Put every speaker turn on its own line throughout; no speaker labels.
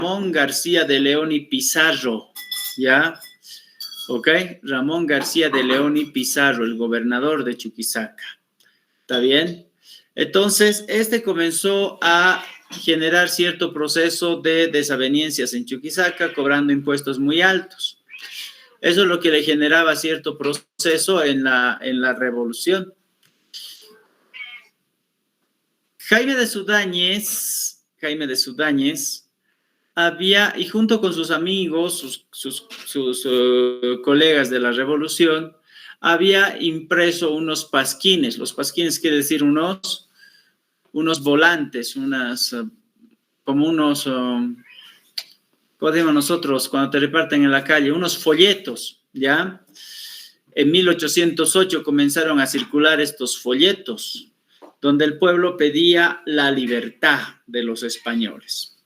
Ramón García de León y Pizarro, ¿ya? ¿Ok? Ramón García de León y Pizarro, el gobernador de Chuquisaca. ¿Está bien? Entonces, este comenzó a generar cierto proceso de desavenencias en Chuquisaca, cobrando impuestos muy altos. Eso es lo que le generaba cierto proceso en la revolución. Jaime de Sudáñez había, y junto con sus amigos, sus colegas de la revolución, había impreso unos pasquines. Los pasquines quiere decir unos volantes, como unos, ¿cómo decimos nosotros cuando te reparten en la calle? Unos folletos, ¿ya? En 1808 comenzaron a circular estos folletos, donde el pueblo pedía la libertad de los españoles.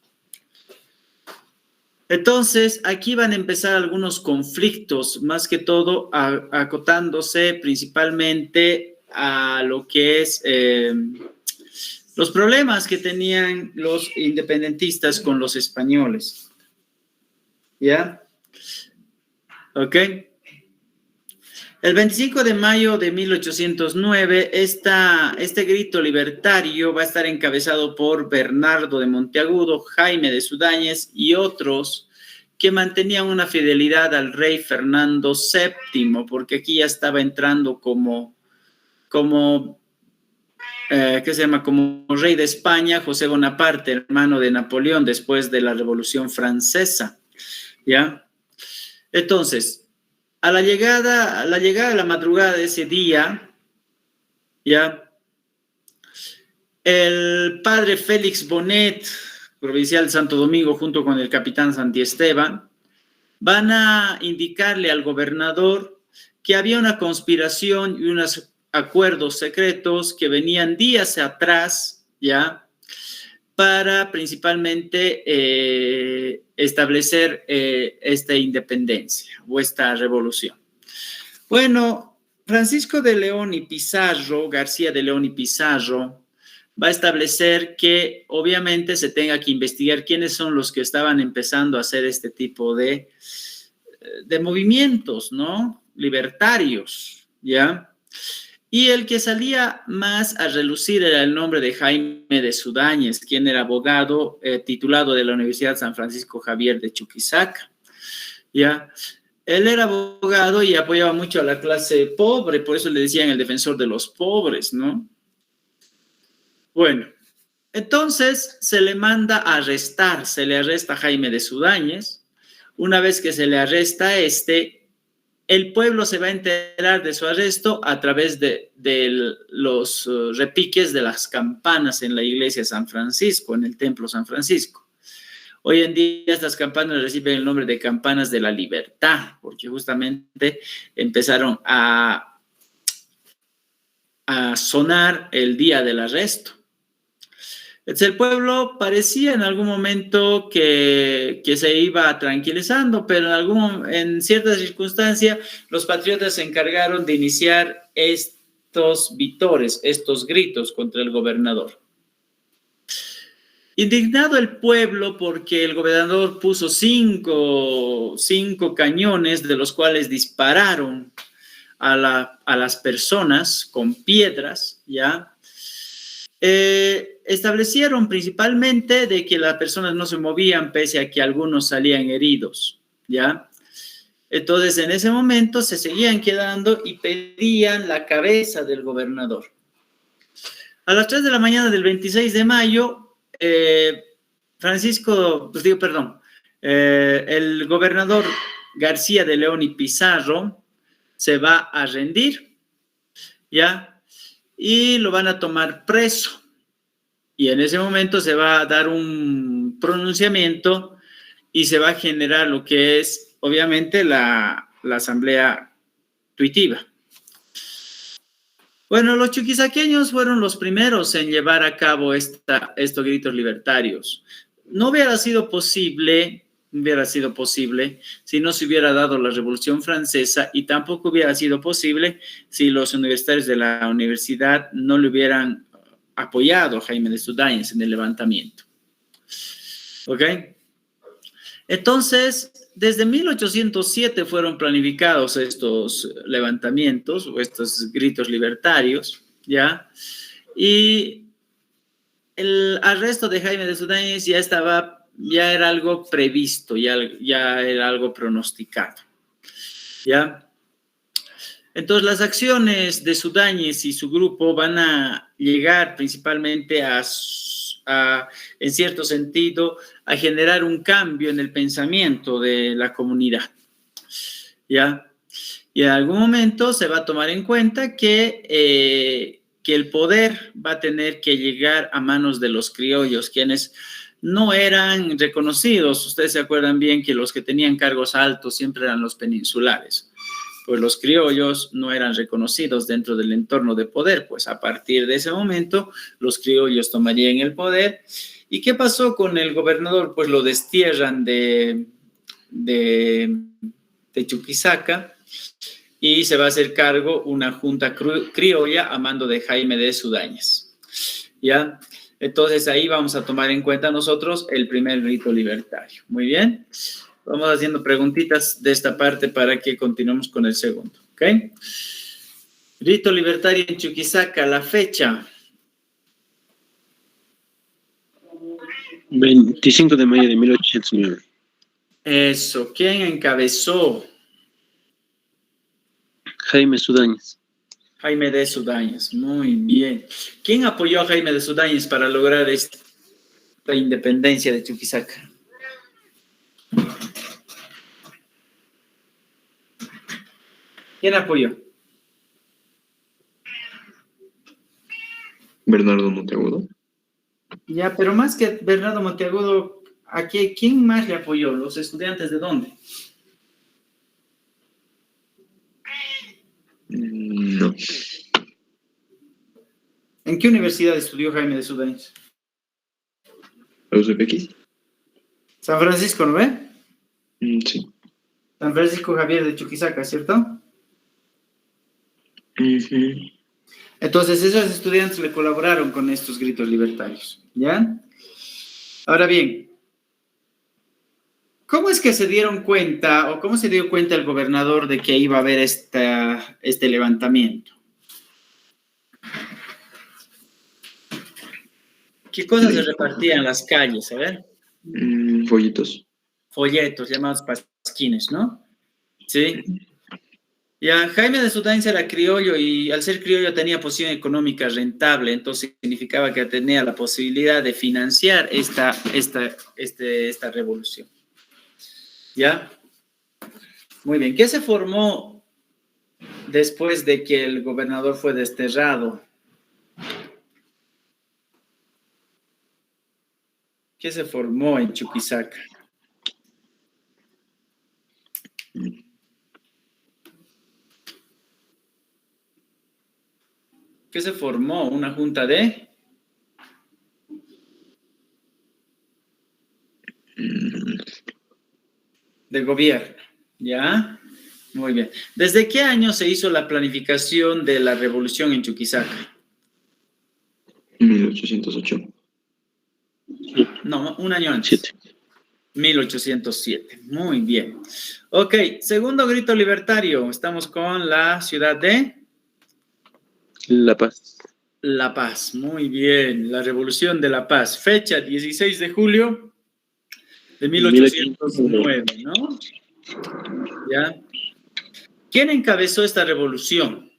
Entonces, aquí van a empezar algunos conflictos, más que todo acotándose principalmente a lo que es los problemas que tenían los independentistas con los españoles. ¿Ya? ¿Ok? El 25 de mayo de 1809, este grito libertario va a estar encabezado por Bernardo de Monteagudo, Jaime de Sudáñez y otros que mantenían una fidelidad al rey Fernando VII, porque aquí ya estaba entrando como rey de España, José Bonaparte, hermano de Napoleón, después de la Revolución Francesa, ¿ya? Entonces, a la llegada de la madrugada de ese día, ¿ya? El padre Félix Bonet, provincial de Santo Domingo, junto con el capitán Santiesteban, van a indicarle al gobernador que había una conspiración y unos acuerdos secretos que venían días atrás, ¿ya? Para principalmente establecer esta independencia o esta revolución. Bueno, Francisco de León y Pizarro, García de León y Pizarro, va a establecer que obviamente se tenga que investigar quiénes son los que estaban empezando a hacer este tipo de movimientos, ¿no? Libertarios, ¿ya? Y el que salía más a relucir era el nombre de Jaime de Sudáñez, quien era abogado titulado de la Universidad San Francisco Javier de Chuquisaca, ¿ya? Él era abogado y apoyaba mucho a la clase pobre, por eso le decían el defensor de los pobres, ¿no? Bueno, entonces se le manda a arrestar, se le arresta a Jaime de Sudáñez. Una vez que se le arresta el pueblo se va a enterar de su arresto a través de los repiques de las campanas en la iglesia de San Francisco, en el templo San Francisco. Hoy en día estas campanas reciben el nombre de campanas de la libertad, porque justamente empezaron a sonar el día del arresto. Entonces el pueblo parecía en algún momento que se iba tranquilizando, pero en ciertas circunstancias los patriotas se encargaron de iniciar estos vitores, estos gritos contra el gobernador. Indignado el pueblo porque el gobernador puso cinco cañones, de los cuales dispararon a las personas con piedras, ¿ya? Establecieron principalmente de que las personas no se movían pese a que algunos salían heridos, ¿ya? Entonces, en ese momento se seguían quedando y pedían la cabeza del gobernador. A las 3 de la mañana del 26 de mayo, el gobernador García de León y Pizarro se va a rendir, ¿ya? Y lo van a tomar preso. Y en ese momento se va a dar un pronunciamiento y se va a generar lo que es, obviamente, la asamblea tuitiva. Bueno, los chuquisaqueños fueron los primeros en llevar a cabo estos gritos libertarios. No hubiera sido posible si no se hubiera dado la Revolución Francesa, y tampoco hubiera sido posible si los universitarios de la universidad no le hubieran apoyado a Jaime de Sudáñez en el levantamiento. ¿Ok? Entonces, desde 1807 fueron planificados estos levantamientos o estos gritos libertarios, ¿ya? Y el arresto de Jaime de Sudáñez ya era algo previsto, ya era algo pronosticado, ¿ya? Entonces, las acciones de Sudáñez y su grupo van a llegar principalmente en cierto sentido, a generar un cambio en el pensamiento de la comunidad, ¿ya? Y en algún momento se va a tomar en cuenta que el poder va a tener que llegar a manos de los criollos, quienes no eran reconocidos. Ustedes se acuerdan bien que los que tenían cargos altos siempre eran los peninsulares. Pues los criollos no eran reconocidos dentro del entorno de poder, pues a partir de ese momento los criollos tomarían el poder. ¿Y qué pasó con el gobernador? Pues lo destierran de Chuquisaca y se va a hacer cargo una junta criolla a mando de Jaime de Sudáñez, ¿ya? Entonces ahí vamos a tomar en cuenta nosotros el primer grito libertario. Muy bien. Vamos haciendo preguntitas de esta parte para que continuemos con el segundo, ¿ok? Grito libertario en Chuquisaca, la fecha.
25 de mayo de 1809.
Eso, ¿quién encabezó?
Jaime Sudáñez.
Jaime de Sudáñez, muy bien. ¿Quién apoyó a Jaime de Sudáñez para lograr esta independencia de Chuquisaca? ¿Quién apoyó?
Bernardo Monteagudo.
Ya, pero más que Bernardo Monteagudo, ¿quién más le apoyó? ¿Los estudiantes de dónde?
No.
¿En qué universidad estudió Jaime de Sudáñez?
¿La UCPX?
San Francisco, ¿no ve?
Sí.
San Francisco Javier de Chuquisaca, ¿cierto?
Uh-huh.
Entonces, esos estudiantes le colaboraron con estos gritos libertarios, ¿ya? Ahora bien, ¿cómo es que se dieron cuenta o cómo se dio cuenta el gobernador de que iba a haber este levantamiento? ¿Qué cosas se repartían en las calles? A ver.
Folletos.
Folletos, llamados pasquines, ¿no? Sí. Ya, Jaime de Sudáñez era criollo y al ser criollo tenía posición económica rentable, entonces significaba que tenía la posibilidad de financiar esta revolución. ¿Ya? Muy bien. ¿Qué se formó después de que el gobernador fue desterrado? ¿Qué se formó en Chuquisaca? ¿Qué se formó? ¿Una junta de gobierno? ¿Ya? Muy bien. ¿Desde qué año se hizo la planificación de la revolución en Chuquisaca?
1808.
No, un año antes.
7.
1807. Muy bien. Ok, segundo grito libertario. Estamos con la ciudad de
La Paz.
La Paz. Muy bien. La revolución de La Paz. Fecha 16 de julio de 1809, ¿no? ¿Ya? ¿Quién encabezó esta revolución?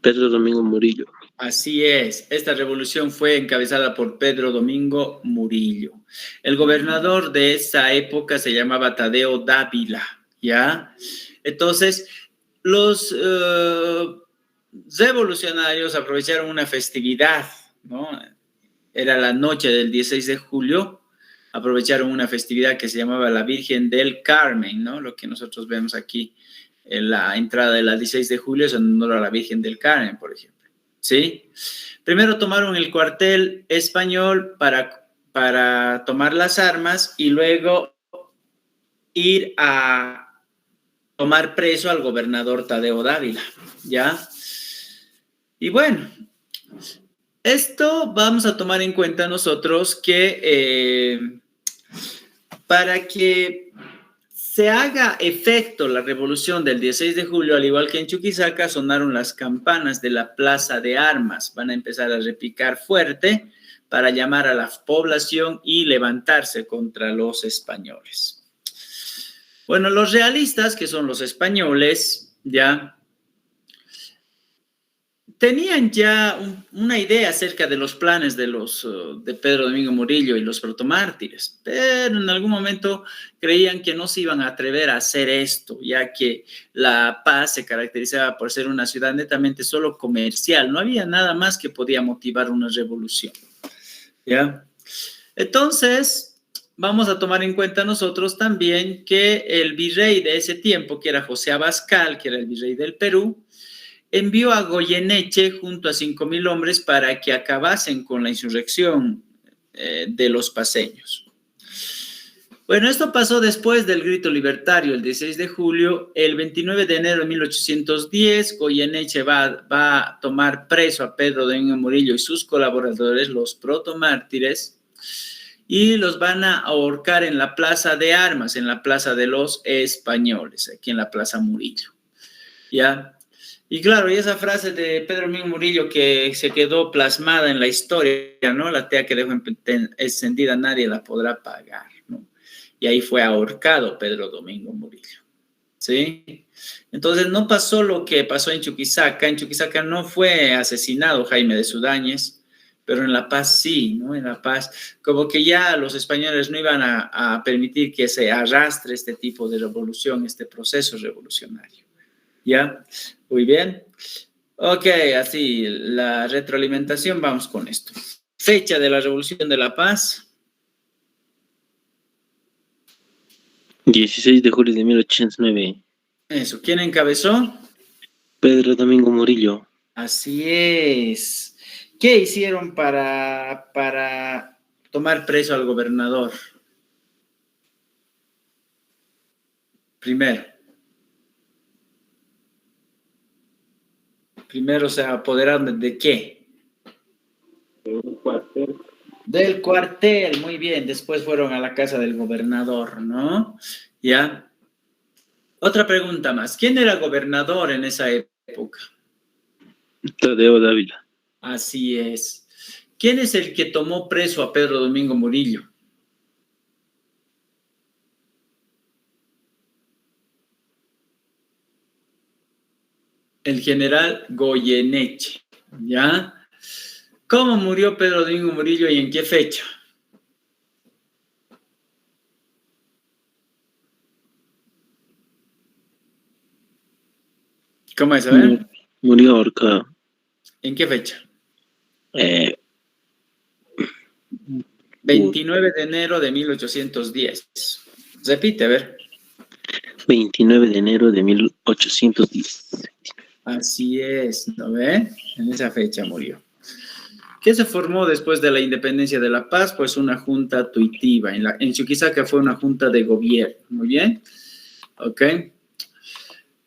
Pedro Domingo Murillo.
Así es, esta revolución fue encabezada por Pedro Domingo Murillo. El gobernador de esa época se llamaba Tadeo Dávila, ¿ya? Entonces, los revolucionarios aprovecharon una festividad, ¿no? Era la noche del 16 de julio, aprovecharon una festividad que se llamaba la Virgen del Carmen, ¿no? Lo que nosotros vemos aquí en la entrada de la 16 de julio es en honor a la Virgen del Carmen, por ejemplo. ¿Sí? Primero tomaron el cuartel español para tomar las armas y luego ir a tomar preso al gobernador Tadeo Dávila, ¿ya? Y bueno, Esto vamos a tomar en cuenta nosotros que para que se haga efecto la revolución del 16 de julio, al igual que en Chuquisaca, sonaron las campanas de la Plaza de Armas. Van a empezar a repicar fuerte para llamar a la población y levantarse contra los españoles. Bueno, los realistas, que son los españoles, ya tenían ya una idea acerca de los planes de Pedro Domingo Murillo y los protomártires, pero en algún momento creían que no se iban a atrever a hacer esto, ya que La Paz se caracterizaba por ser una ciudad netamente solo comercial, no había nada más que podía motivar una revolución, ¿ya? Entonces, vamos a tomar en cuenta nosotros también que el virrey de ese tiempo, que era José Abascal, que era el virrey del Perú, envió a Goyeneche junto a 5,000 hombres para que acabasen con la insurrección de los paceños. Bueno, esto pasó después del grito libertario, el 16 de julio. El 29 de enero de 1810, Goyeneche va a tomar preso a Pedro Domingo Murillo y sus colaboradores, los protomártires, y los van a ahorcar en la Plaza de Armas, en la Plaza de los Españoles, aquí en la Plaza Murillo. ¿Ya? Y claro, y esa frase de Pedro Domingo Murillo que se quedó plasmada en la historia, ¿no? La tea que dejó encendida nadie la podrá apagar, ¿no? Y ahí fue ahorcado Pedro Domingo Murillo, ¿sí? Entonces no pasó lo que pasó en Chuquisaca. En Chuquisaca no fue asesinado Jaime de Sudáñez, pero en La Paz sí, ¿no? En La Paz, como que ya los españoles no iban a permitir que se arrastre este tipo de revolución, este proceso revolucionario. ¿Ya? Muy bien. Ok, así, la retroalimentación, vamos con esto. Fecha de la Revolución de La Paz.
16 de julio de 1809.
Eso, ¿quién encabezó?
Pedro Domingo Murillo.
Así es. ¿Qué hicieron para tomar preso al gobernador? Primero se apoderaron ¿de qué?
Un cuartel.
Del cuartel, muy bien. Después fueron a la casa del gobernador, ¿no? Ya. Otra pregunta más. ¿Quién era gobernador en esa época?
Tadeo Dávila.
Así es. ¿Quién es el que tomó preso a Pedro Domingo Murillo? El general Goyeneche, ¿ya? ¿Cómo murió Pedro Domingo Murillo y en qué fecha? ¿Cómo es? A ver.
Murió ahorcado.
¿En qué fecha? 29 de enero de 1810. Repite, a ver.
29 de enero de 1810.
Así es, ¿no ve? En esa fecha murió. ¿Qué se formó después de la independencia de La Paz? Pues una junta tuitiva. En Chuquisaca fue una junta de gobierno. Muy bien. Ok.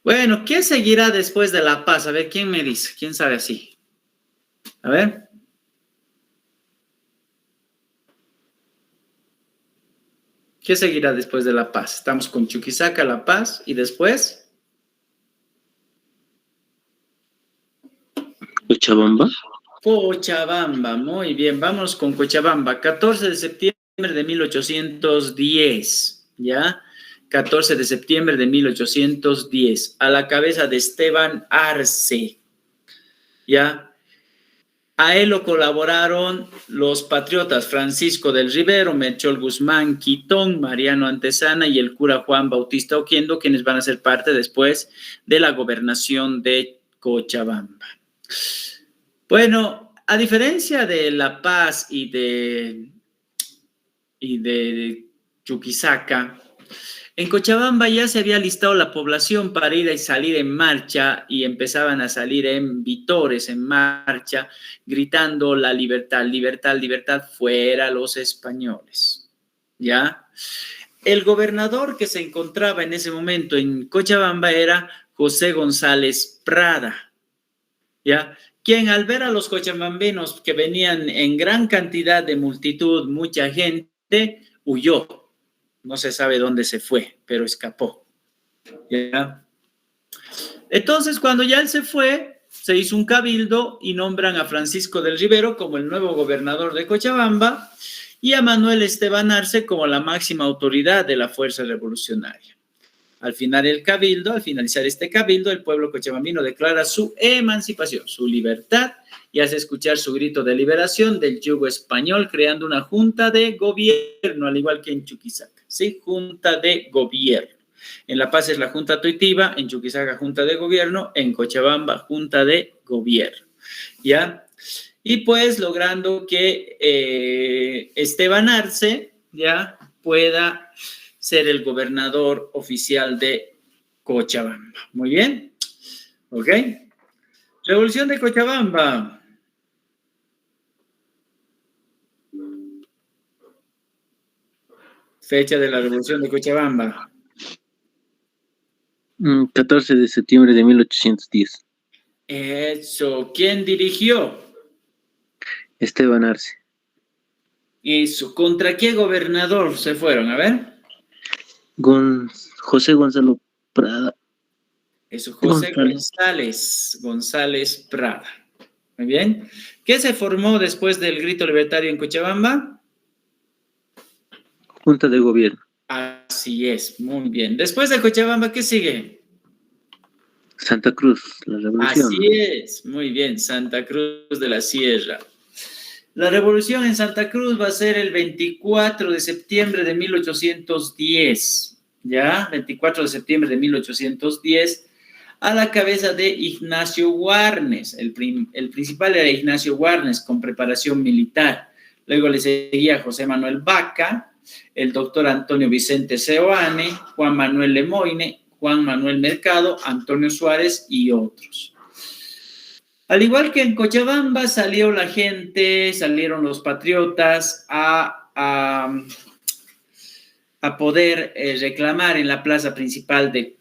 Bueno, ¿qué seguirá después de La Paz? A ver, ¿quién me dice? ¿Quién sabe así? A ver. ¿Qué seguirá después de La Paz? Estamos con Chuquisaca, La Paz y después.
Cochabamba.
Cochabamba, muy bien, vamos con Cochabamba. 14 de septiembre de 1810, ¿ya? 14 de septiembre de 1810, a la cabeza de Esteban Arce, ¿ya? A él lo colaboraron los patriotas Francisco del Rivero, Melchor Guzmán Quitón, Mariano Antesana y el cura Juan Bautista Oquendo, quienes van a ser parte después de la gobernación de Cochabamba. Bueno, a diferencia de La Paz y de Chuquisaca, en Cochabamba ya se había listado la población para ir y salir en marcha y empezaban a salir en vítores, en marcha, gritando la libertad, libertad, libertad, fuera los españoles, ¿ya? El gobernador que se encontraba en ese momento en Cochabamba era José González Prada, ¿ya? quien al ver a los cochabambinos que venían en gran cantidad de multitud, mucha gente, huyó. No se sabe dónde se fue, pero escapó. ¿Ya? Entonces, cuando ya él se fue, se hizo un cabildo y nombran a Francisco del Rivero como el nuevo gobernador de Cochabamba y a Manuel Esteban Arce como la máxima autoridad de la fuerza revolucionaria. Al finalizar este cabildo, el pueblo cochabambino declara su emancipación, su libertad y hace escuchar su grito de liberación del yugo español, creando una junta de gobierno, al igual que en Chuquisaca. ¿Sí? Junta de gobierno. En La Paz es la Junta Tuitiva, en Chuquisaca Junta de Gobierno, en Cochabamba Junta de Gobierno. ¿Ya? Y pues logrando que Esteban Arce ya pueda ser el gobernador oficial de Cochabamba. Muy bien. ¿Ok? Revolución de Cochabamba. Fecha de la Revolución de Cochabamba.
14 de septiembre de 1810.
Eso. ¿Quién dirigió?
Esteban Arce.
Eso. ¿Contra qué gobernador se fueron? A ver.
José Gonzalo Prada.
Eso, José González Prada. Muy bien. ¿Qué se formó después del grito libertario en Cochabamba?
Junta de Gobierno.
Así es, muy bien. Después de Cochabamba, ¿qué sigue?
Santa Cruz, la revolución.
Así es, muy bien, Santa Cruz de la Sierra. La revolución en Santa Cruz va a ser el 24 de septiembre de 1810, ¿ya? 24 de septiembre de 1810, a la cabeza de Ignacio Warnes. El principal era Ignacio Warnes, con preparación militar. Luego le seguía José Manuel Vaca, el doctor Antonio Vicente Seoane, Juan Manuel Lemoine, Juan Manuel Mercado, Antonio Suárez y otros. Al igual que en Cochabamba salió la gente, salieron los patriotas a poder reclamar en la plaza principal de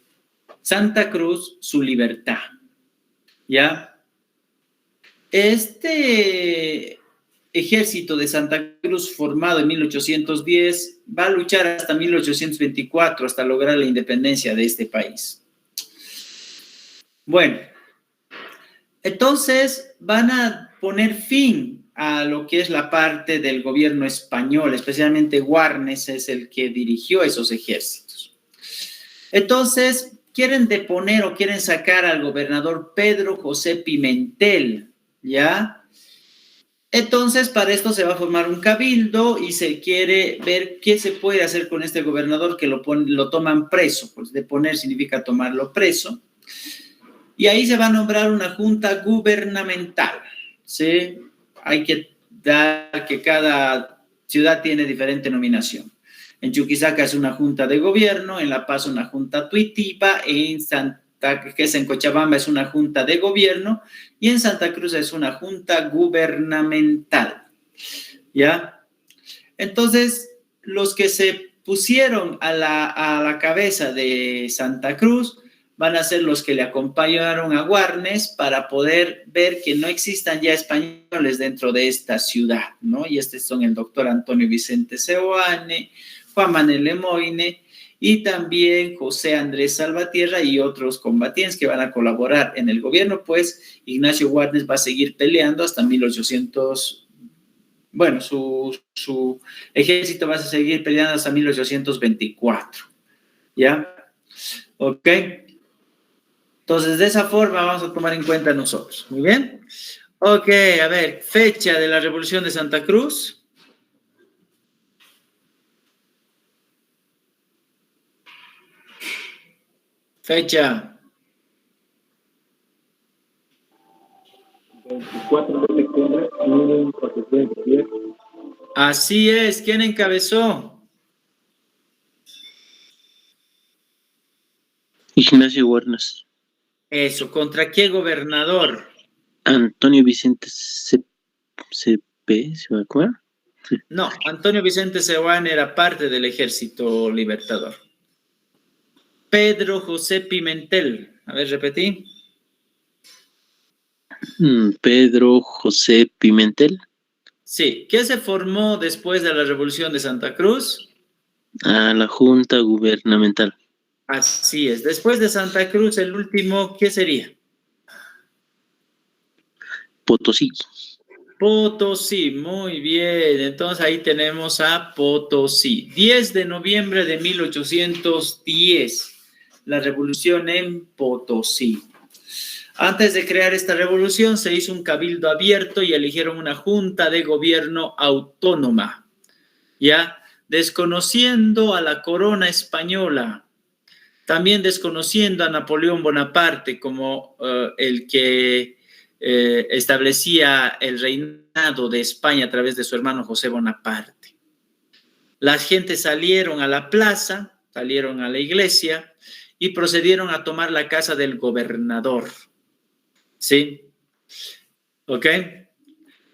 Santa Cruz su libertad. ¿Ya? Este ejército de Santa Cruz, formado en 1810, va a luchar hasta 1824, hasta lograr la independencia de este país. Bueno, entonces van a poner fin a lo que es la parte del gobierno español, especialmente Warnes es el que dirigió esos ejércitos. Entonces, quieren deponer o quieren sacar al gobernador Pedro José Pimentel, ¿ya? Entonces, para esto se va a formar un cabildo y se quiere ver qué se puede hacer con este gobernador que lo toman preso. Pues deponer significa tomarlo preso. Y ahí se va a nombrar una junta gubernamental, ¿sí? Hay que dar que cada ciudad tiene diferente nominación. En Chuquisaca es una junta de gobierno, en La Paz una junta tuitiva, en Cochabamba es una junta de gobierno y en Santa Cruz es una junta gubernamental, ¿ya? Entonces, los que se pusieron a la cabeza de Santa Cruz van a ser los que le acompañaron a Warnes para poder ver que no existan ya españoles dentro de esta ciudad, ¿no? Y estos son el doctor Antonio Vicente Seoane, Juan Manuel Lemoine y también José Andrés Salvatierra y otros combatientes que van a colaborar en el gobierno, pues Ignacio Warnes va a seguir peleando hasta 1800, bueno, su ejército va a seguir peleando hasta 1824, ¿ya? ¿Ok? Entonces, de esa forma vamos a tomar en cuenta nosotros. Muy bien. Ok, a ver, fecha de la Revolución de Santa Cruz. Fecha.
24 de septiembre de 1810.
Así es. ¿Quién encabezó?
Ignacio Warnes.
Eso. ¿Contra qué gobernador?
Antonio Vicente CP, ¿se me acuerda?
No, Antonio Vicente Seoane era parte del Ejército Libertador. Pedro José Pimentel. A ver, repetí.
Pedro José Pimentel.
Sí. ¿Qué se formó después de la Revolución de Santa Cruz?
A la Junta Gubernamental.
Así es. Después de Santa Cruz, el último, ¿qué sería?
Potosí.
Potosí, muy bien. Entonces ahí tenemos a Potosí. 10 de noviembre de 1810, la revolución en Potosí. Antes de crear esta revolución se hizo un cabildo abierto y eligieron una junta de gobierno autónoma, ¿ya? Desconociendo a la corona española, también desconociendo a Napoleón Bonaparte como el que establecía el reinado de España a través de su hermano José Bonaparte. La gente salieron a la plaza, salieron a la iglesia y procedieron a tomar la casa del gobernador. ¿Sí? ¿Ok?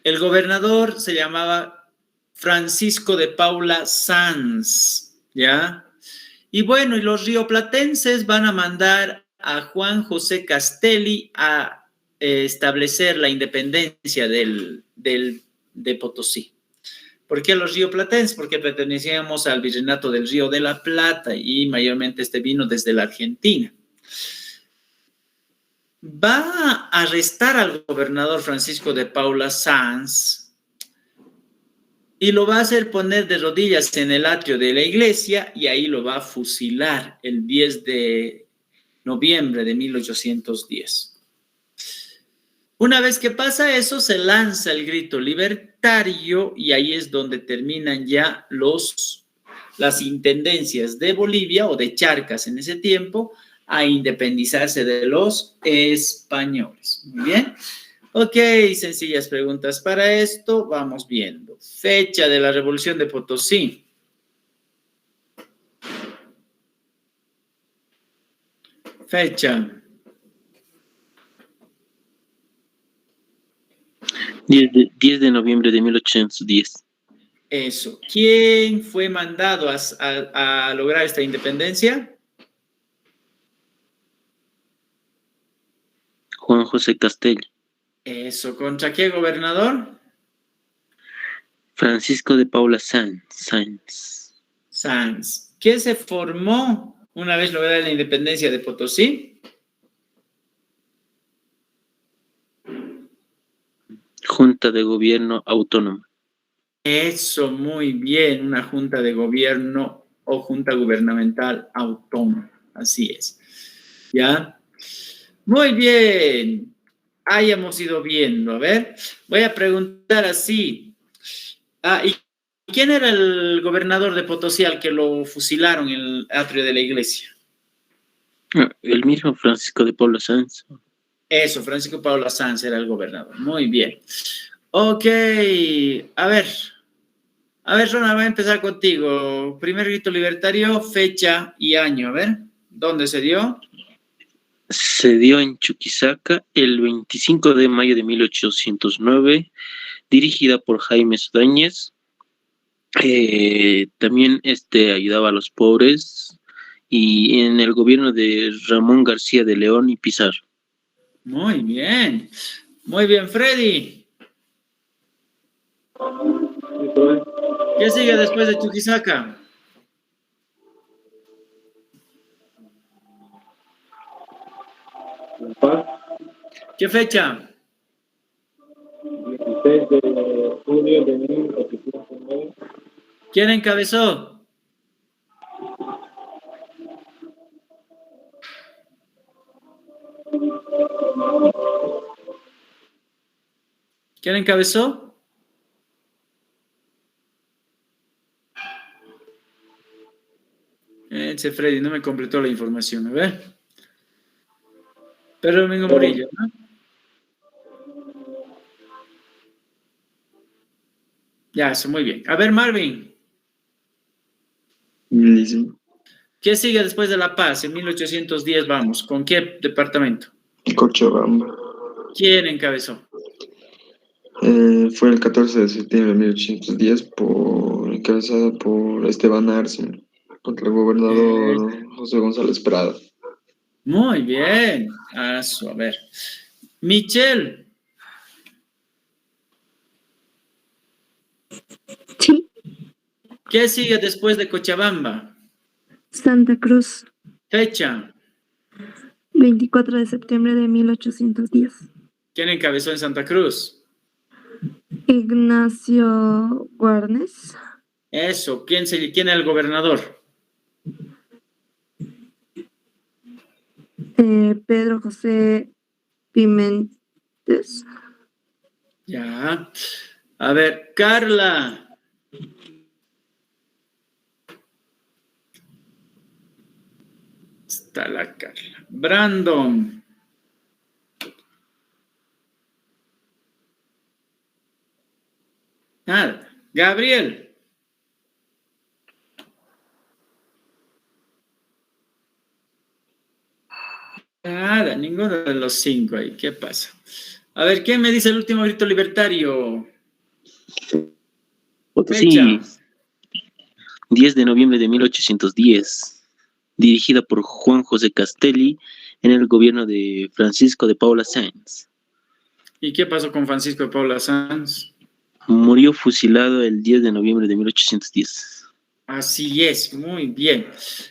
El gobernador se llamaba Francisco de Paula Sanz, ¿ya? Y bueno, y los rioplatenses van a mandar a Juan José Castelli a establecer la independencia de Potosí. ¿Por qué los rioplatenses? Porque pertenecíamos al virreinato del Río de la Plata y mayormente este vino desde la Argentina. Va a arrestar al gobernador Francisco de Paula Sanz y lo va a hacer poner de rodillas en el atrio de la iglesia y ahí lo va a fusilar el 10 de noviembre de 1810. Una vez que pasa eso, se lanza el grito libertario y ahí es donde terminan ya las intendencias de Bolivia o de Charcas en ese tiempo a independizarse de los españoles. Muy bien. Ok, sencillas preguntas para esto. Vamos viendo. Fecha de la Revolución de Potosí. Fecha.
10 de noviembre de 1810.
Eso. ¿Quién fue mandado a lograr esta independencia?
Juan José Castelli.
Eso. ¿Contra qué gobernador?
Francisco de Paula Sanz.
¿Qué se formó una vez lograda la independencia de Potosí?
Junta de Gobierno Autónoma.
Eso, muy bien, una junta de gobierno o junta gubernamental autónoma, así es. ¿Ya? Muy bien, ahí hemos ido viendo, a ver, voy a preguntar así. ¿Y quién era el gobernador de Potosí al que lo fusilaron en el atrio de la iglesia?
El mismo Francisco de Paula Sanz.
Eso, Francisco Paula Sanz era el gobernador, muy bien. Ok, a ver, Ronald, voy a empezar contigo. Primer grito libertario, fecha y año. A ver, ¿dónde se dio?
Se dio en Chuquisaca el 25 de mayo de 1809, dirigida por Jaime Sudáñez. También ayudaba a los pobres y en el gobierno de Ramón García de León y Pizarro.
Muy bien, Freddy. ¿Qué sigue después de Chuquisaca?
La Paz.
¿Qué fecha?
16 de junio de 1809.
¿Quién encabezó? ¿Quién encabezó? Ese Freddy no me completó la información, a ver. Pedro Domingo Murillo, ¿no? Ya, eso, muy bien. A ver, Marvin.
Listo.
¿Qué sigue después de La Paz? En 1810, vamos. ¿Con qué departamento?
Cochabamba.
¿Quién encabezó?
Fue el 14 de septiembre de 1810 encabezada por Esteban Arce contra el gobernador José González Prada.
Muy bien. A ver. Michelle. ¿Qué sigue después de Cochabamba?
Santa Cruz,
Fecha.
24 de septiembre de 1810.
¿Quién encabezó en Santa Cruz?
Ignacio Guarnes,
Eso. ¿Quién era el gobernador?
Pedro José Pimentes,
Ya. A ver, Carla. Está la Carla. Brandon. Nada. Gabriel. Nada, ninguno de los 5 ahí. ¿Qué pasa? A ver, ¿quién me dice el último grito libertario?
Potosí,
Fecha.
10 de noviembre de 1810, dirigida por Juan José Castelli en el gobierno de Francisco de Paula Sáenz.
¿Y qué pasó con Francisco de Paula Sanz?
Murió fusilado el 10 de noviembre de 1810.
Así es, muy bien.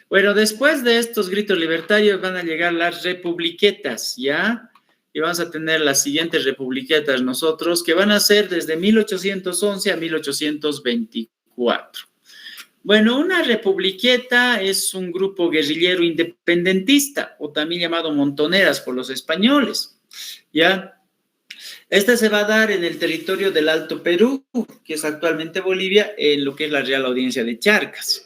Bueno, después de estos gritos libertarios van a llegar las republiquetas, ¿ya? Y vamos a tener las siguientes republiquetas nosotros, que van a ser desde 1811 a 1824. Bueno, una republiqueta es un grupo guerrillero independentista, o también llamado montoneras por los españoles, ¿ya? Esta se va a dar en el territorio del Alto Perú, que es actualmente Bolivia, en lo que es la Real Audiencia de Charcas.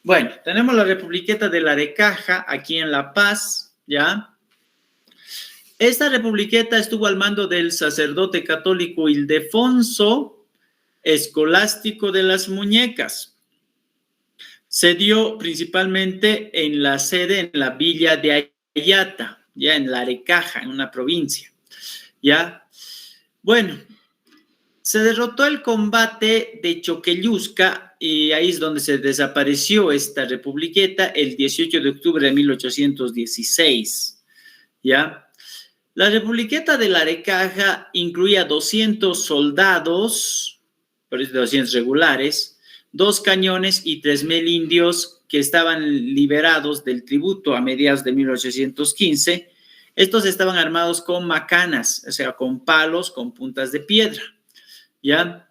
Bueno, tenemos la Republiqueta de Larecaja, aquí en La Paz, ¿ya? Esta republiqueta estuvo al mando del sacerdote católico Ildefonso Escolástico de las Muñecas. Se dio principalmente en la sede, en la villa de Ayata, ya en Larecaja, en una provincia. ¿Ya? Bueno, se derrotó el combate de Choquelusca y ahí es donde se desapareció esta republiqueta el 18 de octubre de 1816. ¿Ya? La republiqueta de Larecaja incluía 200 soldados, por eso 200 regulares, 2 cañones y 3,000 indios que estaban liberados del tributo a mediados de 1815. Estos estaban armados con macanas, o sea, con palos, con puntas de piedra, ¿ya?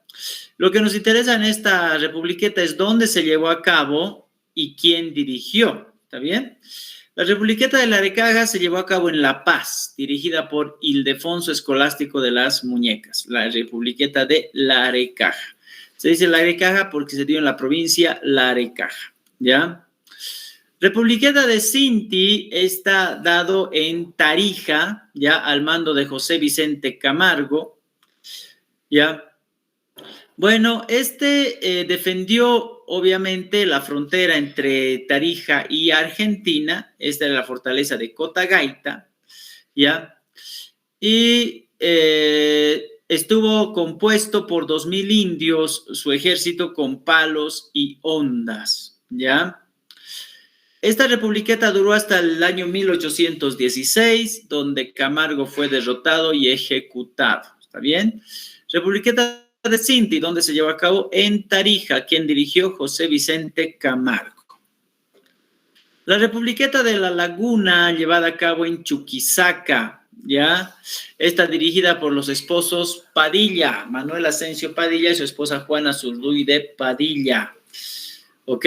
Lo que nos interesa en esta republiqueta es dónde se llevó a cabo y quién dirigió, ¿está bien? La republiqueta de Larecaja se llevó a cabo en La Paz, dirigida por Ildefonso Escolástico de las Muñecas, la republiqueta de Larecaja. Se dice Larecaja porque se dio en la provincia Larecaja, ¿ya? Republiqueta de Cinti está dado en Tarija, ya al mando de José Vicente Camargo, ya. Bueno, defendió obviamente la frontera entre Tarija y Argentina, esta era la fortaleza de Cotagaita, ya, y estuvo compuesto por 2,000 indios, su ejército con palos y hondas, ya. Esta republiqueta duró hasta el año 1816, donde Camargo fue derrotado y ejecutado. ¿Está bien? Republiqueta de Cinti, donde se llevó a cabo en Tarija, quien dirigió José Vicente Camargo. La republiqueta de La Laguna, llevada a cabo en Chuquisaca, ¿ya? Está dirigida por los esposos Padilla, Manuel Asensio Padilla y su esposa Juana Zurduy de Padilla. ¿Ok?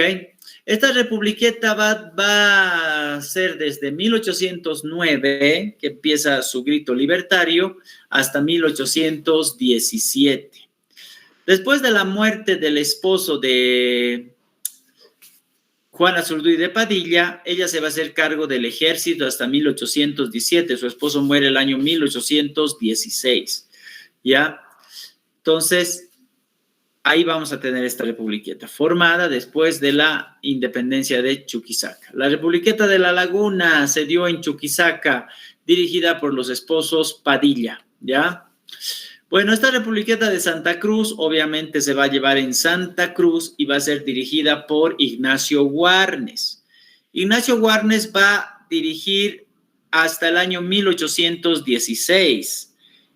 Esta republiqueta va a ser desde 1809, que empieza su grito libertario, hasta 1817. Después de la muerte del esposo de Juana Zurduy de Padilla, ella se va a hacer cargo del ejército hasta 1817. Su esposo muere el año 1816. ¿Ya? Entonces, ahí vamos a tener esta republiqueta, formada después de la independencia de Chuquisaca. La republiqueta de La Laguna se dio en Chuquisaca, dirigida por los esposos Padilla, ¿ya? Bueno, esta republiqueta de Santa Cruz obviamente se va a llevar en Santa Cruz y va a ser dirigida por Ignacio Guarnes. Ignacio Guarnes va a dirigir hasta el año 1816.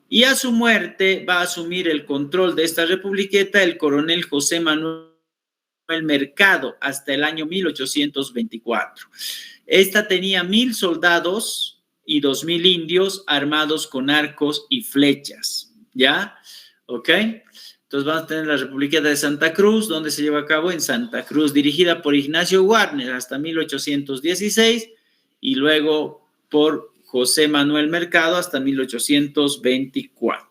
Y a su muerte va a asumir el control de esta republiqueta el coronel José Manuel Mercado hasta el año 1824. Esta tenía 1,000 soldados y 2,000 indios armados con arcos y flechas, ¿ya? ¿Ok? Entonces vamos a tener la Republiqueta de Santa Cruz, donde se lleva a cabo en Santa Cruz, dirigida por Ignacio Warnes hasta 1816 y luego por José Manuel Mercado hasta 1824.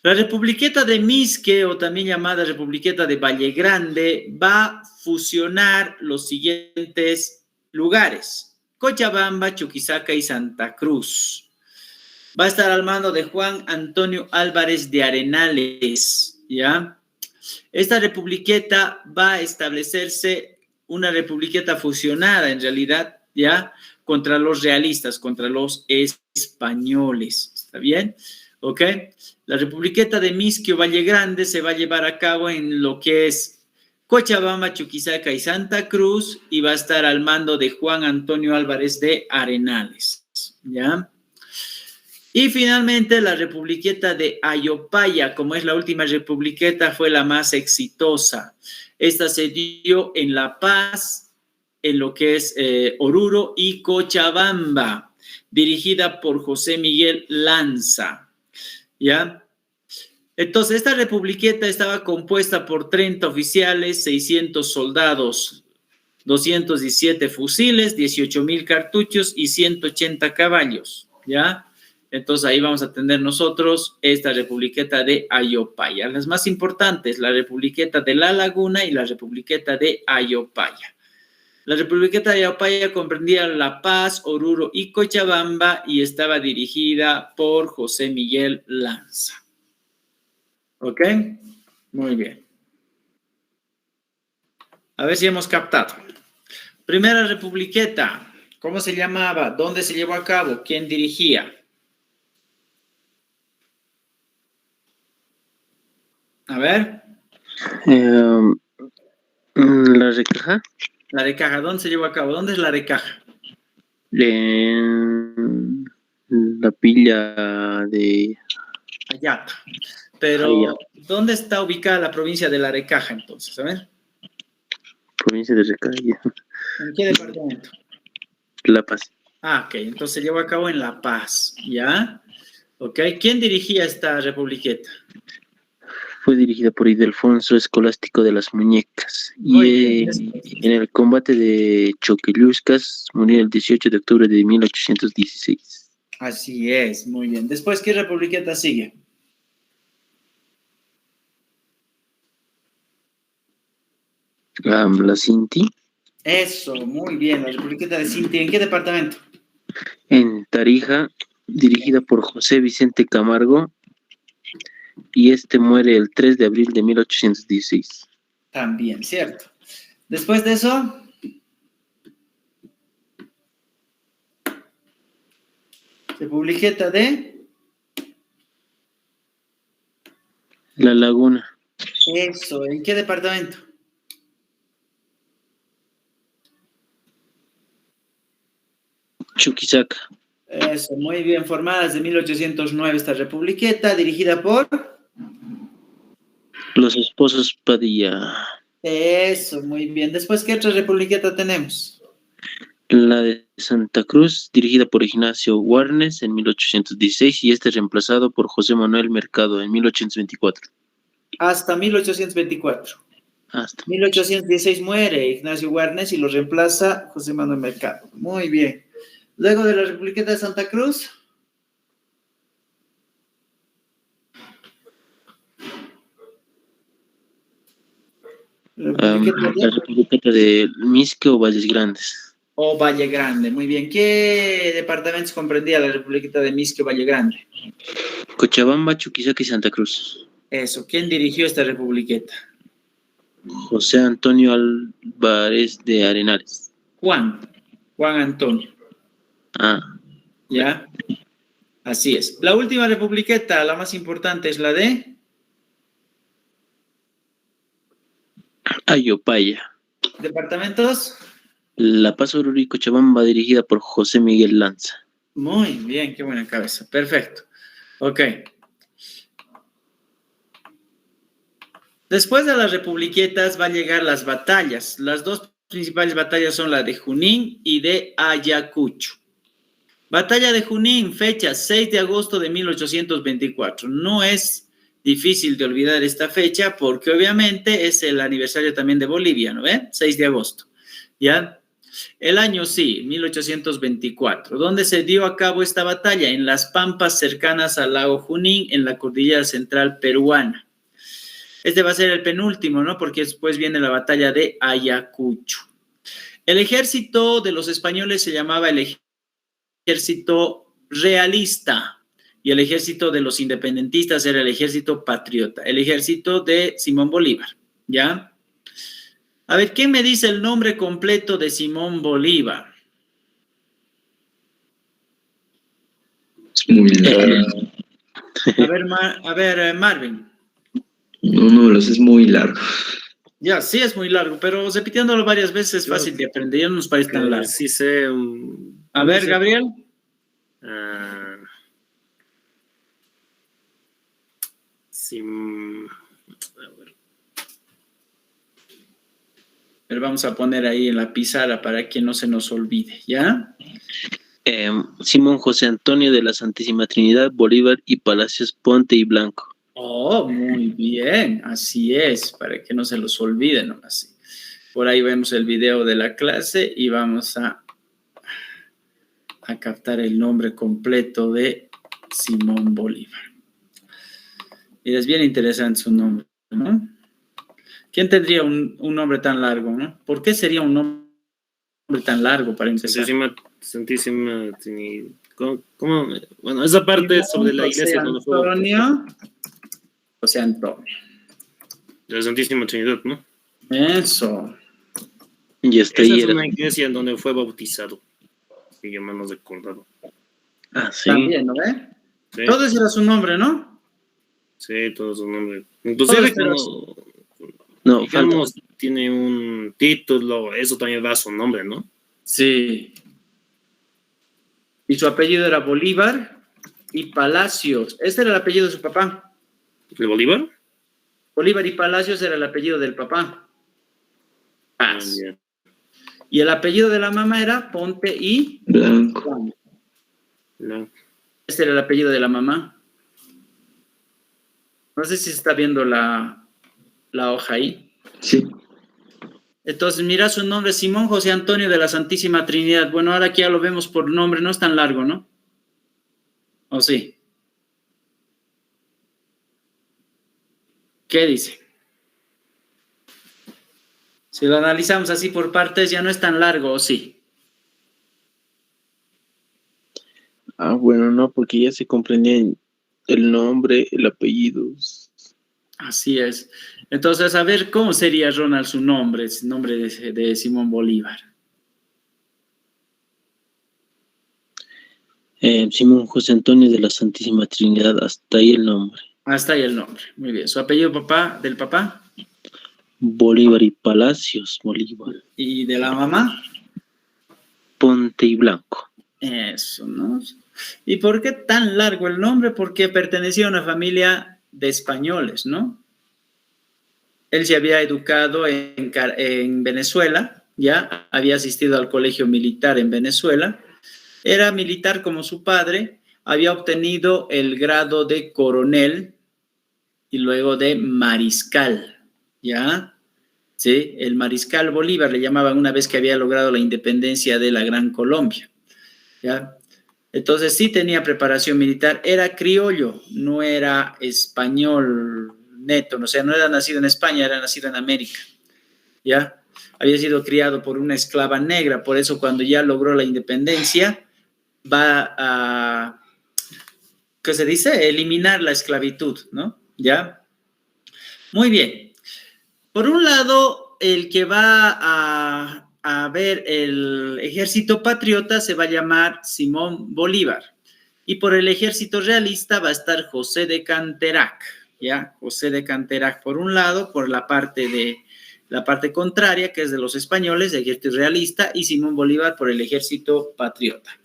La Republiqueta de Misque, o también llamada Republiqueta de Valle Grande, va a fusionar los siguientes lugares: Cochabamba, Chuquisaca y Santa Cruz. Va a estar al mando de Juan Antonio Álvarez de Arenales, ¿ya? Esta republiqueta va a establecerse una republiqueta fusionada, en realidad, ¿ya? Contra los realistas, contra los españoles, ¿está bien? ¿Ok? La republiqueta de Misque o Valle Grande se va a llevar a cabo en lo que es Cochabamba, Chuquisaca y Santa Cruz, y va a estar al mando de Juan Antonio Álvarez de Arenales, ¿ya? Y finalmente la republiqueta de Ayopaya, como es la última republiqueta, fue la más exitosa. Esta se dio en La Paz, en lo que es Oruro y Cochabamba, dirigida por José Miguel Lanza, ¿ya? Entonces, esta republiqueta estaba compuesta por 30 oficiales, 600 soldados, 217 fusiles, 18,000 cartuchos y 180 caballos, ¿ya? Entonces, ahí vamos a tener nosotros esta republiqueta de Ayopaya. Las más importantes, la republiqueta de La Laguna y la republiqueta de Ayopaya. La republiqueta de Ayopaya comprendía La Paz, Oruro y Cochabamba y estaba dirigida por José Miguel Lanza. ¿Ok? Muy bien. A ver si hemos captado. Primera republiqueta, ¿cómo se llamaba? ¿Dónde se llevó a cabo? ¿Quién dirigía? A ver.
La Recaja.
La Recaja, ¿dónde se llevó a cabo? ¿Dónde es la Recaja?
La pilla de
Ayata. Pero,
Ayata.
¿dónde está ubicada la provincia de La Recaja entonces? A ver.
Provincia de Recaja.
¿En qué departamento?
La Paz.
Ah, ok. Entonces se llevó a cabo en La Paz, ¿ya? Ok. ¿Quién dirigía esta republiqueta?
Fue dirigida por Ildefonso Escolástico de las Muñecas.
Muy
Y
bien.
en el combate de Choqueluscas murió el 18 de octubre de 1816.
Así es, muy bien. Después, ¿qué republiqueta sigue?
La Cinti.
Eso, muy bien. La republiqueta de Cinti. ¿En qué departamento?
En Tarija, dirigida por José Vicente Camargo, y este muere el 3 de abril de 1816.
También, cierto. Después de eso, republiqueta de
La Laguna.
eso. ¿En qué departamento?
Chuquisaca.
Eso, muy bien. Formada desde 1809 esta republiqueta, dirigida por...
Los esposos Padilla.
Eso, muy bien. Después, ¿qué otra republiqueta tenemos?
La de Santa Cruz, dirigida por Ignacio Warnes en 1816 y este reemplazado por José Manuel Mercado en 1824.
Hasta 1824.
Hasta.
1816 muere Ignacio Warnes y lo reemplaza José Manuel Mercado. Muy bien. Luego de la republiqueta de Santa Cruz.
La Republiqueta de Misque o Valles Grandes.
O Valle Grande, muy bien. ¿Qué departamentos comprendía la republiqueta de Misque o Valle Grande?
Cochabamba, Chuquisaca y Santa Cruz.
Eso, ¿quién dirigió esta republiqueta?
José Antonio Álvarez de Arenales.
Juan Antonio.
Ah,
¿Ya? Así es. La última republiqueta, la más importante, es la de
Ayopaya.
¿departamentos?
La Paz, Oruro y Cochabamba, dirigida por José Miguel Lanza.
Muy bien, qué buena cabeza. Perfecto. Ok. Después de las republiquetas va a llegar las batallas. Las dos principales batallas son la de Junín y de Ayacucho. Batalla de Junín, fecha 6 de agosto de 1824. No es difícil de olvidar esta fecha porque obviamente es el aniversario también de Bolivia, ¿no ve? 6 de agosto, ¿ya? El año sí, 1824. ¿Dónde se dio a cabo esta batalla? En las pampas cercanas al lago Junín, en la cordillera central peruana. Este va a ser el penúltimo, ¿no? Porque después viene la batalla de Ayacucho. El ejército de los españoles se llamaba el ejército realista y el ejército de los independentistas era el ejército patriota, el ejército de Simón Bolívar, ¿ya? A ver, ¿quién me dice el nombre completo de Simón Bolívar?
Es muy largo.
A ver, Marvin.
No, es muy largo.
Ya, sí es muy largo, pero repitiéndolo varias veces es fácil de aprender, ya no nos parece tan largo.
Sí sé.
A ver, Gabriel. Pero vamos a poner ahí en la pizarra para que no se nos olvide, ¿ya?
Simón José Antonio de la Santísima Trinidad, Bolívar y Palacios Ponte y Blanco.
Oh, muy bien, así es, para que no se los olvide nomás. Por ahí vemos el video de la clase y vamos a captar el nombre completo de Simón Bolívar. Y es bien interesante su nombre, ¿no? ¿Quién tendría un nombre tan largo, no? ¿Por qué sería un nombre tan largo para empezar?
Santísima Trinidad. ¿Cómo? Bueno, esa parte es sobre la iglesia.
José Antonio.
De la Santísima Trinidad, ¿no?
Eso.
Y
Esa es una iglesia en donde fue bautizado. Sí, yo me lo he recordado.
Ah, sí.
También, ¿no ve?
Sí.
Todo ese era su nombre, ¿no?
Sí, todo su nombre. Inclusive
No,
digamos, tiene un título, eso también va a su nombre, ¿no?
Sí. Y su apellido era Bolívar y Palacios. Este era el apellido de su papá.
¿El Bolívar?
Bolívar y Palacios era el apellido del papá. Paz.
Yeah.
Y el apellido de la mamá era Ponte y
Blanco.
No.
Este era el apellido de la mamá. No sé si se está viendo la hoja ahí.
Sí.
Entonces, mira su nombre, Simón José Antonio de la Santísima Trinidad. Bueno, ahora aquí ya lo vemos por nombre, no es tan largo, ¿no? ¿O sí? ¿Qué dice? Si lo analizamos así por partes, ya no es tan largo, ¿o sí?
Ah, bueno, no, porque ya se comprendían el nombre, el apellido.
Así es. Entonces, a ver, ¿cómo sería, Ronald, su nombre de Simón Bolívar?
Simón José Antonio de la Santísima Trinidad, hasta ahí el nombre.
Hasta ahí el nombre, muy bien. ¿Su apellido del papá?
Bolívar y Palacios, Bolívar.
¿Y de la mamá?
Ponte y Blanco.
Eso, ¿no? ¿Y por qué tan largo el nombre? Porque pertenecía a una familia de españoles, ¿no? Él se había educado en Venezuela, ya había asistido al colegio militar en Venezuela, era militar como su padre, había obtenido el grado de coronel y luego de mariscal, ¿ya? Sí, el mariscal Bolívar le llamaban una vez que había logrado la independencia de la Gran Colombia, ¿ya? Entonces sí tenía preparación militar, era criollo, no era español neto, o sea, no era nacido en España, era nacido en América, ¿ya? Había sido criado por una esclava negra, por eso cuando ya logró la independencia va a, ¿qué se dice? Eliminar la esclavitud, ¿no? ¿Ya? Muy bien. Por un lado, el que va a ver el ejército patriota se va a llamar Simón Bolívar. Y por el ejército realista va a estar José de Canterac, ¿ya? José de Canterac por un lado, por la parte contraria, que es de los españoles, el ejército realista, y Simón Bolívar por el ejército patriota.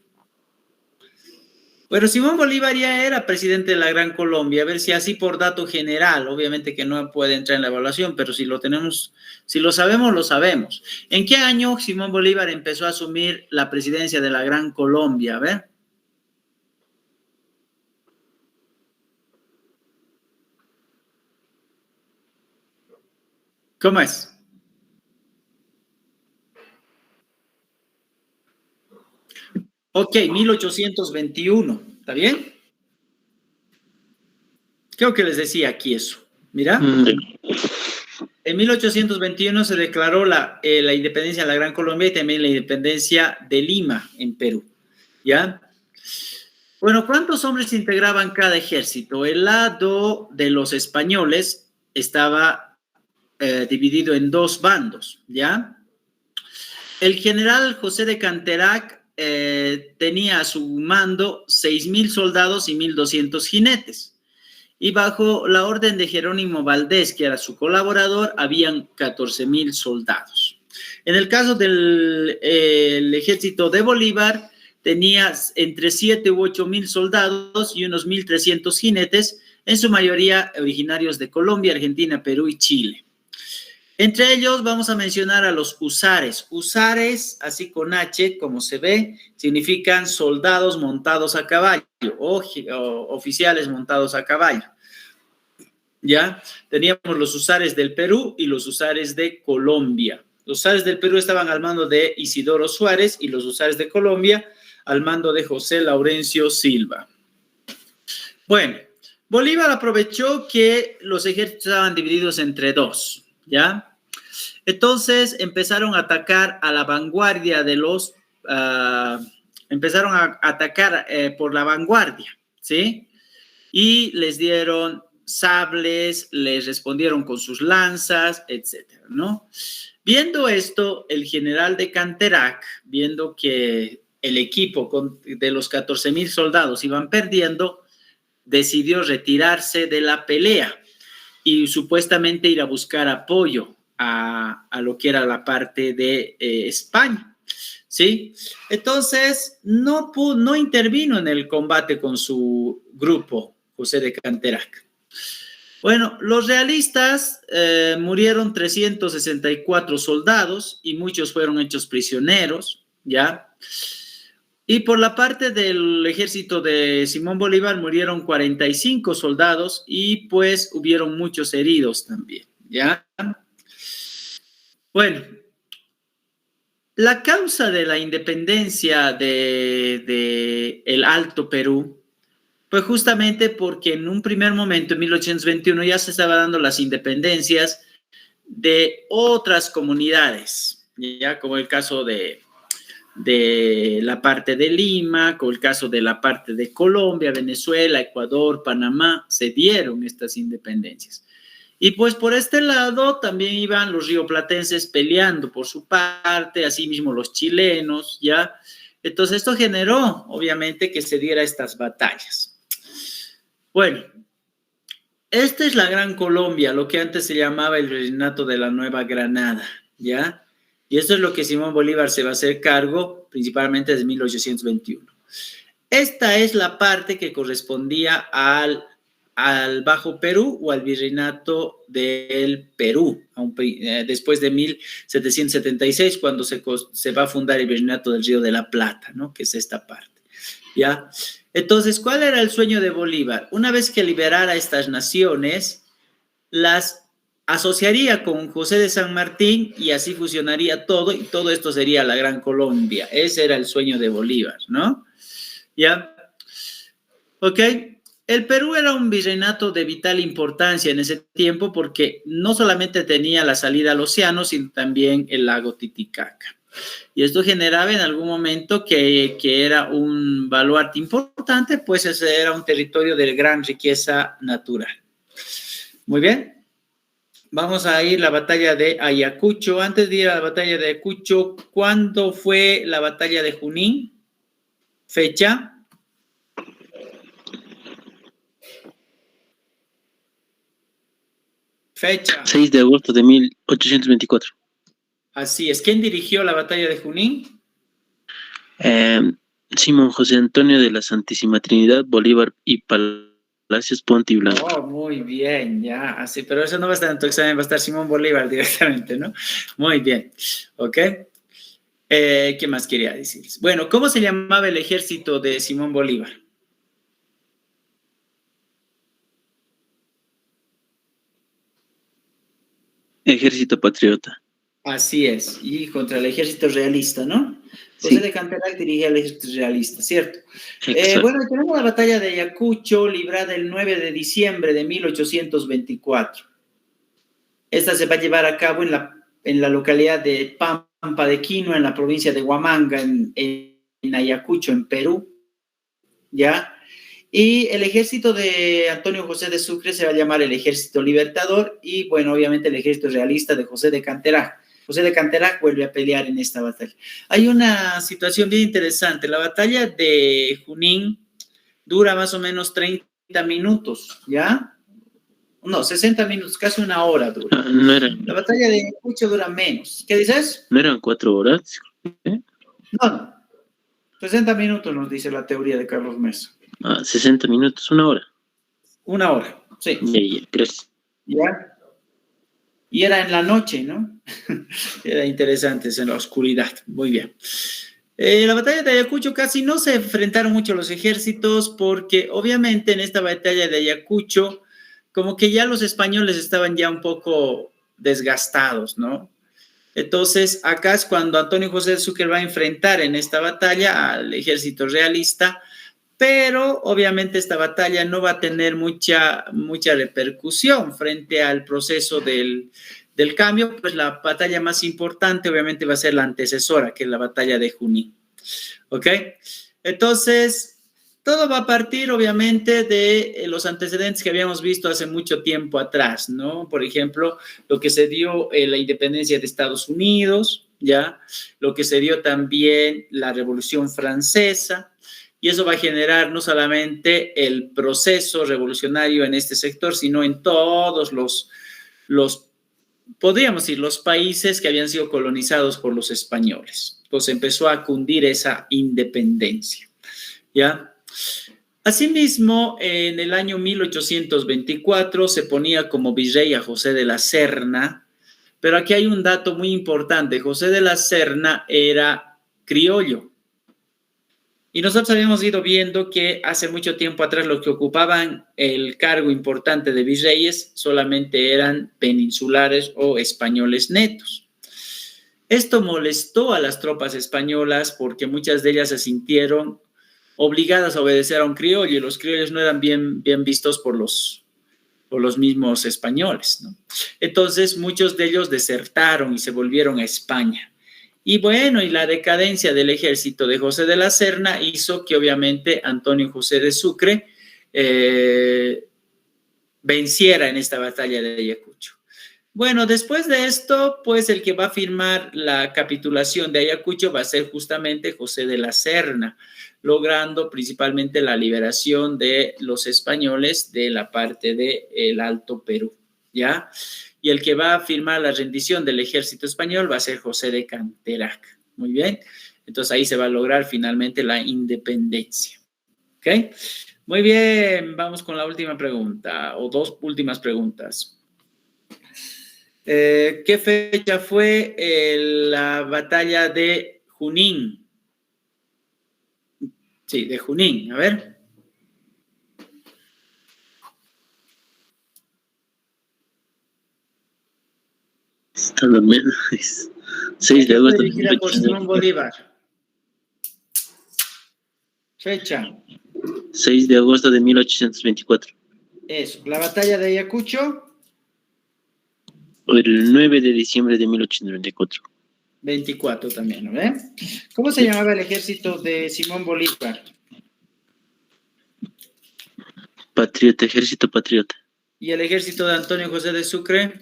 Bueno, Simón Bolívar ya era presidente de la Gran Colombia, a ver si así por dato general, obviamente que no puede entrar en la evaluación, pero si lo tenemos, si lo sabemos, lo sabemos. ¿En qué año Simón Bolívar empezó a asumir la presidencia de la Gran Colombia? A ver. ¿Cómo es? Ok, 1821, ¿está bien? Creo que les decía aquí eso. Mira, en 1821 se declaró la independencia de la Gran Colombia y también la independencia de Lima en Perú, ¿ya? Bueno, ¿cuántos hombres integraban cada ejército? El lado de los españoles estaba dividido en dos bandos, ¿ya? El general José de Canterac tenía a su mando 6,000 soldados y 1,200 jinetes. Y bajo la orden de Jerónimo Valdés, que era su colaborador, habían 14,000 soldados. En el caso del ejército de Bolívar, tenía entre 7 u 8,000 soldados y unos 1,300 jinetes, en su mayoría originarios de Colombia, Argentina, Perú y Chile. Entre ellos vamos a mencionar a los husares. Husares, así con H, como se ve, significan soldados montados a caballo o oficiales montados a caballo. ¿Ya? Teníamos los husares del Perú y los husares de Colombia. Los husares del Perú estaban al mando de Isidoro Suárez y los husares de Colombia al mando de José Laurencio Silva. Bueno, Bolívar aprovechó que los ejércitos estaban divididos entre dos, ¿ya? Entonces empezaron a atacar a la vanguardia de los... empezaron a atacar por la vanguardia, ¿sí? Y les dieron sables, les respondieron con sus lanzas, etcétera, ¿no? Viendo esto, el general de Canterac, viendo que el equipo de los 14,000 soldados iban perdiendo, decidió retirarse de la pelea y supuestamente ir a buscar apoyo a lo que era la parte de España, ¿sí? Entonces, no intervino en el combate con su grupo, José de Canterac. Bueno, los realistas murieron 364 soldados y muchos fueron hechos prisioneros, ¿ya? Y por la parte del ejército de Simón Bolívar murieron 45 soldados y pues hubieron muchos heridos también, ¿ya? Bueno, la causa de la independencia de el Alto Perú fue justamente porque en un primer momento, en 1821, ya se estaban dando las independencias de otras comunidades, ya como el caso de la parte de Lima, como el caso de la parte de Colombia, Venezuela, Ecuador, Panamá, se dieron estas independencias. Y pues por este lado también iban los rioplatenses peleando por su parte, asimismo los chilenos, ¿ya? Entonces esto generó, obviamente, que se diera estas batallas. Bueno, esta es la Gran Colombia, lo que antes se llamaba el Virreinato de la Nueva Granada, ¿ya? Y esto es lo que Simón Bolívar se va a hacer cargo, principalmente desde 1821. Esta es la parte que correspondía al Bajo Perú o al Virreinato del Perú, después de 1776, cuando se va a fundar el Virreinato del Río de la Plata, ¿no? Que es esta parte, ¿ya? Entonces, ¿cuál era el sueño de Bolívar? Una vez que liberara estas naciones, las asociaría con José de San Martín y así fusionaría todo y todo esto sería la Gran Colombia. Ese era el sueño de Bolívar, ¿no? ¿Ya? Ok. El Perú era un virreinato de vital importancia en ese tiempo porque no solamente tenía la salida al océano, sino también el lago Titicaca. Y esto generaba en algún momento que era un baluarte importante, pues ese era un territorio de gran riqueza natural. Muy bien. Vamos a ir a la batalla de Ayacucho. Antes de ir a la batalla de Ayacucho, ¿cuándo fue la batalla de Junín? ¿Fecha? Fecha.
6 de agosto de 1824.
Así es. ¿Quién dirigió la batalla de Junín?
Simón José Antonio de la Santísima Trinidad, Bolívar y Palacios Ponte y Blanco.
Oh, muy bien, ya, así, pero eso no va a estar en tu examen, va a estar Simón Bolívar directamente, ¿no? Muy bien, ¿ok? ¿Qué más quería decir? Bueno, ¿cómo se llamaba el ejército de Simón Bolívar?
Ejército Patriota.
Así es, y contra el ejército realista, ¿no?
Sí.
José de Canterac dirigía el ejército realista, ¿cierto?
Exacto.
Bueno, tenemos la batalla de Ayacucho, librada el 9 de diciembre de 1824. Esta se va a llevar a cabo en la localidad de Pampa de Quino, en la provincia de Huamanga, en Ayacucho, en Perú, ¿ya? Y el ejército de Antonio José de Sucre se va a llamar el Ejército Libertador y, bueno, obviamente el ejército realista de José de Canterac. José de Canterac vuelve a pelear en esta batalla. Hay una situación bien interesante. La batalla de Junín dura más o menos 30 minutos, ¿ya? No, 60 minutos, casi una hora dura.
No eran,
La batalla de Ayacucho dura menos. ¿Qué dices?
¿no eran 4 horas?
No, 60 minutos nos dice la teoría de Carlos Mesa.
60 minutos, 1 hora.
Una hora, sí.
Ya, gracias.
¿Ya? Y era en la noche, ¿no? Era interesante, es en la oscuridad. Muy bien. La batalla de Ayacucho casi no se enfrentaron mucho los ejércitos porque obviamente en esta batalla de Ayacucho como que ya los españoles estaban ya un poco desgastados, ¿no? Entonces acá es cuando Antonio José de Sucre va a enfrentar en esta batalla al ejército realista, pero obviamente esta batalla no va a tener mucha repercusión frente al proceso del cambio, pues la batalla más importante obviamente va a ser la antecesora, que es la batalla de Junín. ¿Ok? Entonces, todo va a partir obviamente de los antecedentes que habíamos visto hace mucho tiempo atrás, ¿no? Por ejemplo, lo que se dio la independencia de Estados Unidos, ¿ya? Lo que se dio también la Revolución Francesa, y eso va a generar no solamente el proceso revolucionario en este sector, sino en todos los podríamos decir, los países que habían sido colonizados por los españoles. Entonces empezó a cundir esa independencia, ¿ya? Asimismo, en el año 1824 se ponía como virrey a José de la Serna, pero aquí hay un dato muy importante. José de la Serna era criollo. Y nosotros habíamos ido viendo que hace mucho tiempo atrás los que ocupaban el cargo importante de virreyes solamente eran peninsulares o españoles netos. Esto molestó a las tropas españolas porque muchas de ellas se sintieron obligadas a obedecer a un criollo y los criollos no eran bien vistos por los mismos españoles, ¿no? Entonces muchos de ellos desertaron y se volvieron a España. Y bueno, y la decadencia del ejército de José de la Serna hizo que obviamente Antonio José de Sucre venciera en esta batalla de Ayacucho. Bueno, después de esto, pues el que va a firmar la capitulación de Ayacucho va a ser justamente José de la Serna, logrando principalmente la liberación de los españoles de la parte del Alto Perú, ¿ya? Y el que va a firmar la rendición del ejército español va a ser José de Canterac. Muy bien. Entonces ahí se va a lograr finalmente la independencia. ¿Ok? Muy bien. Vamos con la última pregunta o dos últimas preguntas. ¿Qué fecha fue la batalla de Junín? Sí, de Junín. A ver.
Está durmiendo. 6 de agosto de
Dirigida por Simón
1824.
Bolívar. Fecha.
6 de agosto de 1824.
Eso. La batalla de Ayacucho.
El 9 de diciembre de 1824.
24 también, ¿no ve? ¿Cómo se llamaba el ejército de Simón Bolívar?
Patriota, ejército patriota.
¿Y el ejército de Antonio José de Sucre?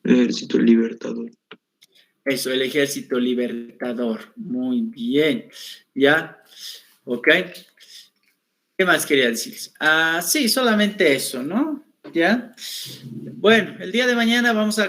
Ejército Libertador.
Eso, el ejército libertador. Muy bien. ¿Ya? ¿Ok? ¿Qué más quería decirles? Sí, solamente eso, ¿no? ¿Ya? Bueno, el día de mañana vamos a